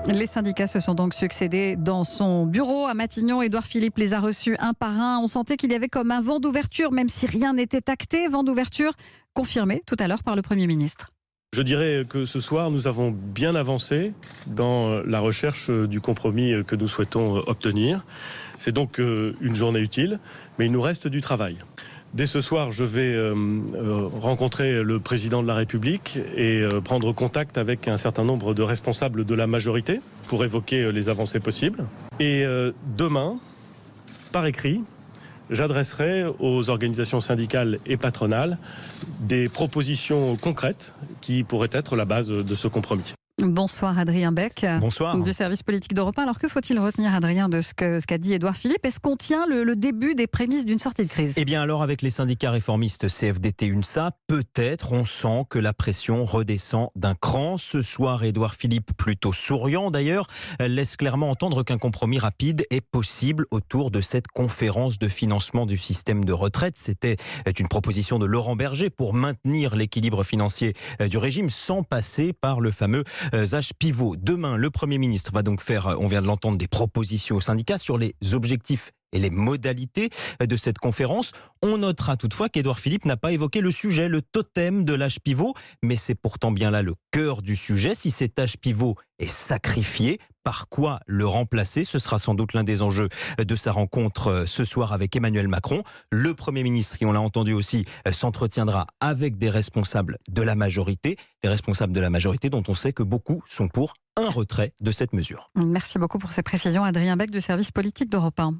Les syndicats se sont donc succédés dans son bureau à Matignon. Édouard Philippe les a reçus un par un. On sentait qu'il y avait comme un vent d'ouverture, même si rien n'était acté. Vent d'ouverture confirmé tout à l'heure par le Premier ministre. Je dirais que ce soir, nous avons bien avancé dans la recherche du compromis que nous souhaitons obtenir. C'est donc une journée utile, mais il nous reste du travail. Dès ce soir, je vais rencontrer le président de la République et prendre contact avec un certain nombre de responsables de la majorité pour évoquer les avancées possibles. Et demain, par écrit, j'adresserai aux organisations syndicales et patronales des propositions concrètes qui pourraient être la base de ce compromis. Bonsoir Adrien Beck. Bonsoir. Du service politique d'Europe 1. Alors que faut-il retenir, Adrien, de ce qu'a dit Édouard Philippe? Est-ce qu'on tient le début des prémices d'une sortie de crise? Eh bien alors, avec les syndicats réformistes CFDT-UNSA, peut-être on sent que la pression redescend d'un cran. Ce soir, Édouard Philippe, plutôt souriant d'ailleurs, laisse clairement entendre qu'un compromis rapide est possible autour de cette conférence de financement du système de retraite. C'était une proposition de Laurent Berger pour maintenir l'équilibre financier du régime sans passer par le fameux âge pivot. Demain, le Premier ministre va donc faire, on vient de l'entendre, des propositions aux syndicats sur les objectifs et les modalités de cette conférence. On notera toutefois qu'Édouard Philippe n'a pas évoqué le sujet, le totem de l'âge pivot, mais c'est pourtant bien là le cœur du sujet. Si cet âge pivot est sacrifié, par quoi le remplacer? Ce sera sans doute l'un des enjeux de sa rencontre ce soir avec Emmanuel Macron. Le Premier ministre, qui on l'a entendu aussi, s'entretiendra avec des responsables de la majorité dont on sait que beaucoup sont pour un retrait de cette mesure. Merci beaucoup pour ces précisions, Adrien Beck du service politique d'Europe 1.